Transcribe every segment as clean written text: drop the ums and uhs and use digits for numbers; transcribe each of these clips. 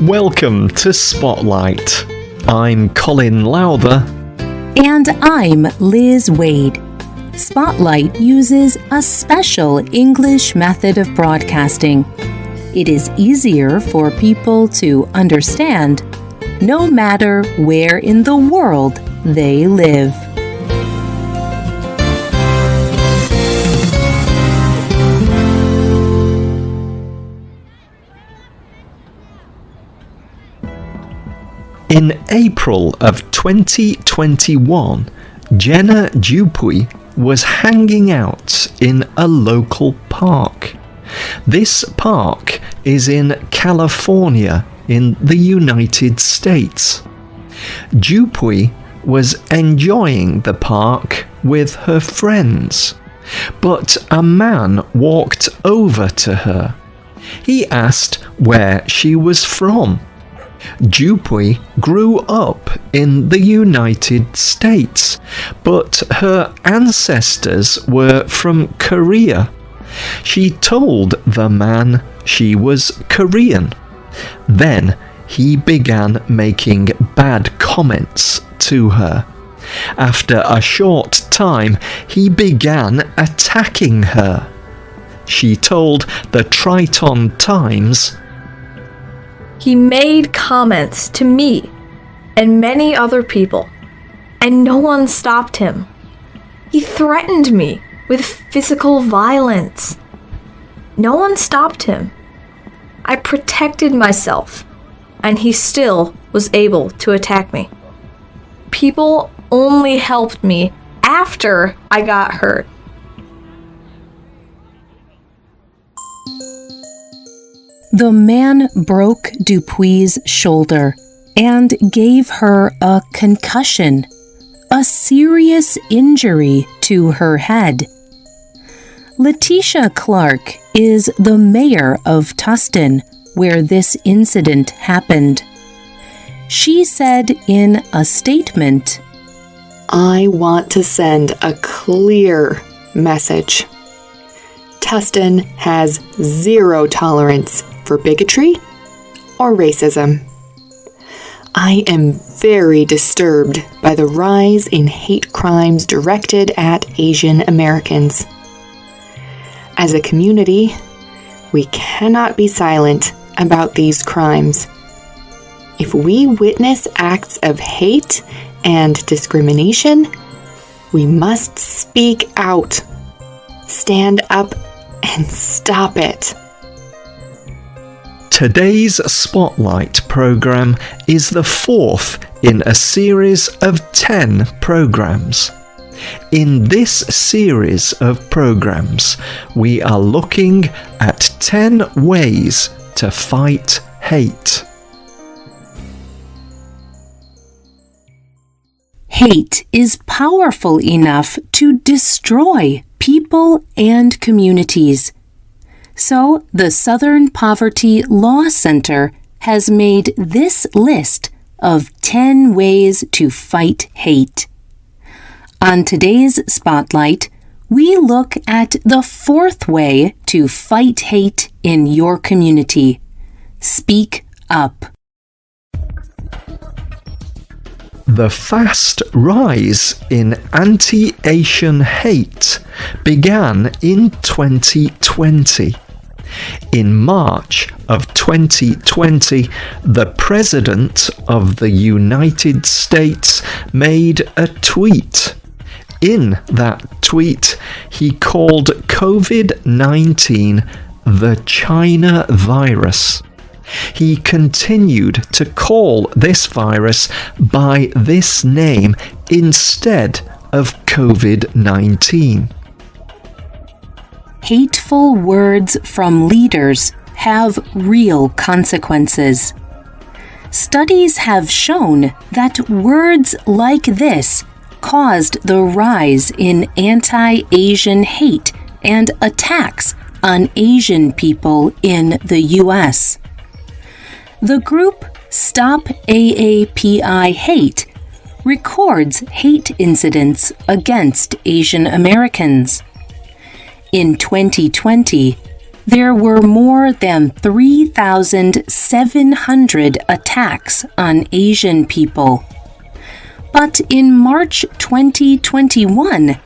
Welcome to Spotlight. I'm Colin Lowther. And I'm Liz Wade. Spotlight uses a special English method of broadcasting. It is easier for people to understand, no matter where in the world they live. In April of 2021, Jenna Dupuy was hanging out in a local park. This park is in California in the United States. Dupuy was enjoying the park with her friends, but a man walked over to her. He asked where she was from. Dupuy grew up in the United States, but her ancestors were from Korea. She told the man she was Korean. Then he began making bad comments to her. After a short time, he began attacking her. She told the Triton Times, "He made comments to me and many other people, and no one stopped him. He threatened me with physical violence. No one stopped him. I protected myself, and he still was able to attack me. People only helped me after I got hurt." The man broke Dupuy's shoulder and gave her a concussion, a serious injury to her head. Letitia Clark is the mayor of Tustin, where this incident happened. She said in a statement, "I want to send a clear message. Tustin has zero tolerance for bigotry or racism. I am very disturbed by the rise in hate crimes directed at Asian Americans. As a community, we cannot be silent about these crimes. If we witness acts of hate and discrimination, we must speak out, stand up, and stop it." Today's Spotlight program is the fourth in a series of 10 programs. In this series of programs, we are looking at 10 ways to fight hate. Hate is powerful enough to destroy people and communities. So, the Southern Poverty Law Center has made this list of 10 ways to fight hate. On today's Spotlight, we look at the fourth way to fight hate in your community. Speak up. The fast rise in anti-Asian hate began in 2020. In March of 2020, the President of the United States made a tweet. In that tweet, he called COVID-19 the China virus. He continued to call this virus by this name instead of COVID-19. Hateful words from leaders have real consequences. Studies have shown that words like this caused the rise in anti-Asian hate and attacks on Asian people in the U.S. The group Stop AAPI Hate records hate incidents against Asian Americans. In 2020, there were more than 3,700 attacks on Asian people. But in March 2021,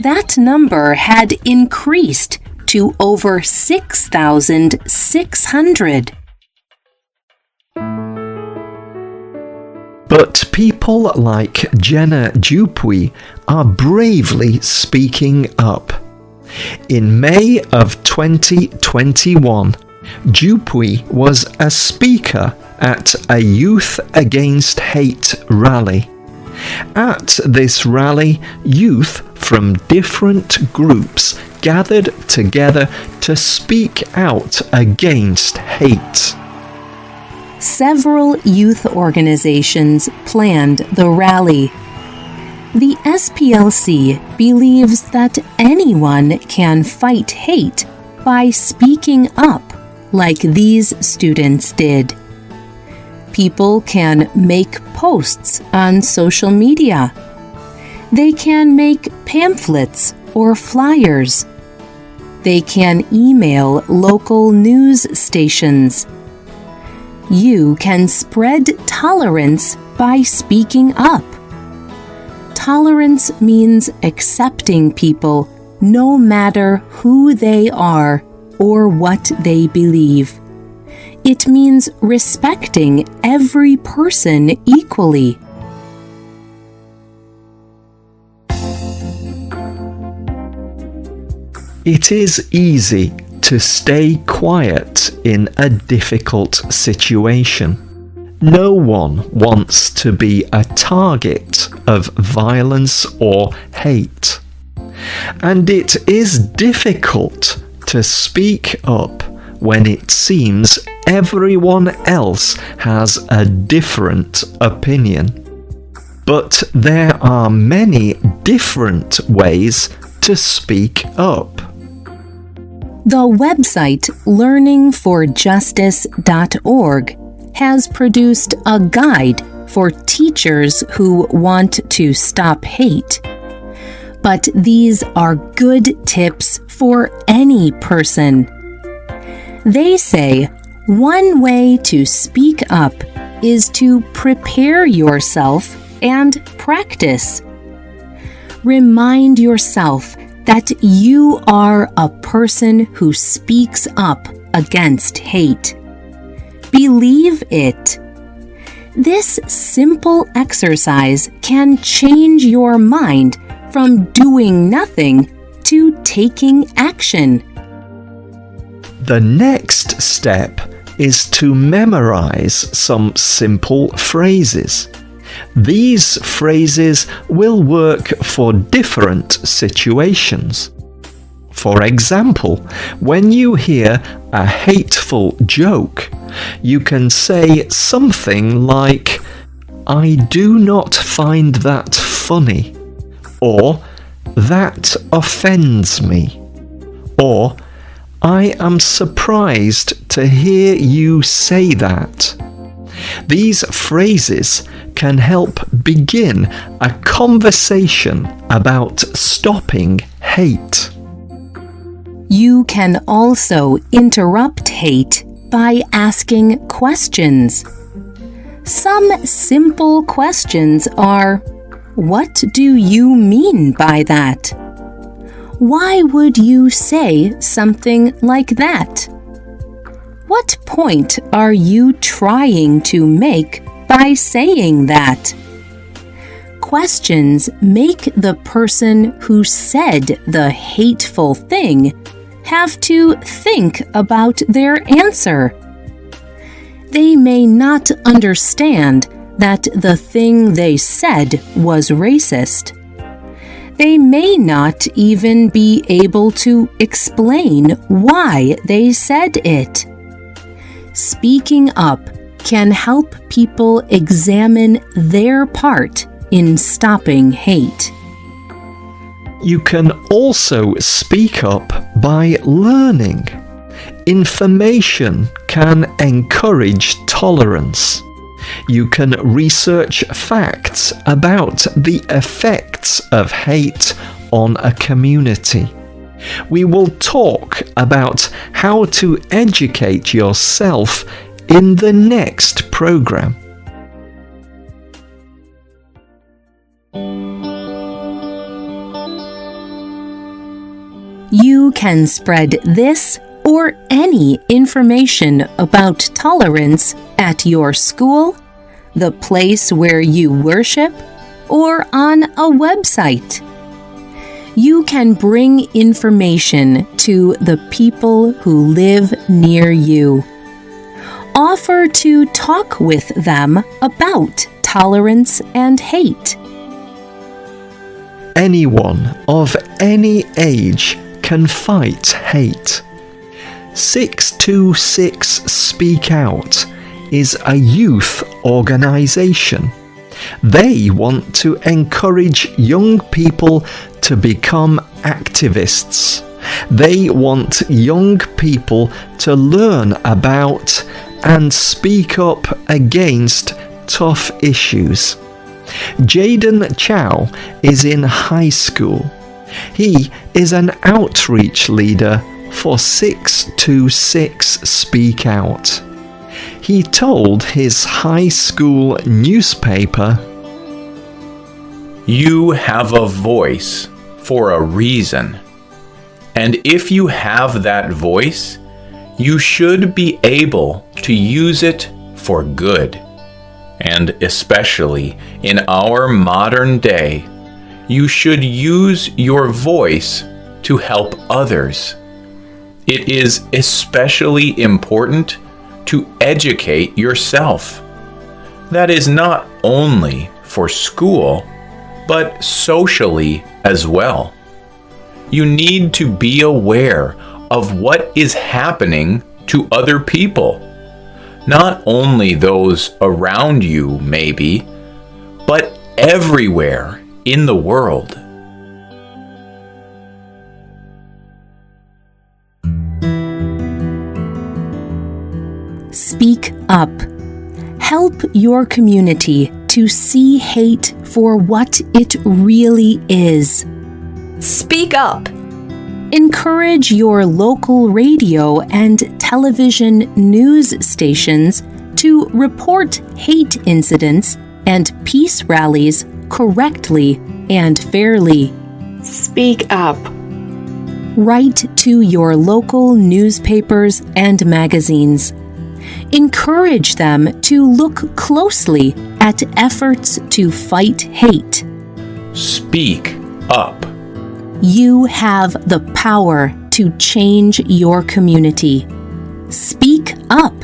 that number had increased to over 6,600. But people like Jenna Dupuy are bravely speaking up. In May of 2021, Dupuy was a speaker at a Youth Against Hate rally. At this rally, youth from different groups gathered together to speak out against hate. Several youth organizations planned the rally. The SPLC believes that anyone can fight hate by speaking up like these students did. People can make posts on social media. They can make pamphlets or flyers. They can email local news stations. You can spread tolerance by speaking up. Tolerance means accepting people no matter who they are or what they believe. It means respecting every person equally. It is easy to stay quiet in a difficult situation. No one wants to be a target of violence or hate. And it is difficult to speak up when it seems everyone else has a different opinion. But there are many different ways to speak up. The website learningforjustice.org has produced a guide for teachers who want to stop hate. But these are good tips for any person. They say one way to speak up is to prepare yourself and practice. Remind yourself that you are a person who speaks up against hate. Believe it. This simple exercise can change your mind from doing nothing to taking action. The next step is to memorize some simple phrases. These phrases will work for different situations. For example, when you hear a hateful joke, you can say something like, "I do not find that funny," or "That offends me," or "I am surprised to hear you say that." These phrases can help begin a conversation about stopping hate. You can also interrupt hate by asking questions. Some simple questions are, what do you mean by that? Why would you say something like that? What point are you trying to make by saying that? Questions make the person who said the hateful thing have to think about their answer. They may not understand that the thing they said was racist. They may not even be able to explain why they said it. Speaking up can help people examine their part in stopping hate. You can also speak up by learning. Information can encourage tolerance. You can research facts about the effects of hate on a community. We will talk about how to educate yourself in the next program. You can spread this or any information about tolerance at your school, the place where you worship, or on a website. You can bring information to the people who live near you. Offer to talk with them about tolerance and hate. Anyone of any age can fight hate. 626 Speak Out is a youth organization. They want to encourage young people to become activists. They want young people to learn about and speak up against tough issues. Jaden Chow is in high school. He is an outreach leader for 626 Speak Out. He told his high school newspaper, "You have a voice for a reason. And if you have that voice, you should be able to use it for good. And especially in our modern day, you should use your voice to help others. It is especially important to educate yourself. That is not only for school, but socially as well. You need to be aware of what is happening to other people. Not only those around you, maybe, but everywhere in the world." Speak up. Help your community to see hate for what it really is. Speak up. Encourage your local radio and television news stations to report hate incidents and peace rallies correctly and fairly. Speak up. Write to your local newspapers and magazines. Encourage them to look closely at efforts to fight hate. Speak up. You have the power to change your community. Speak up.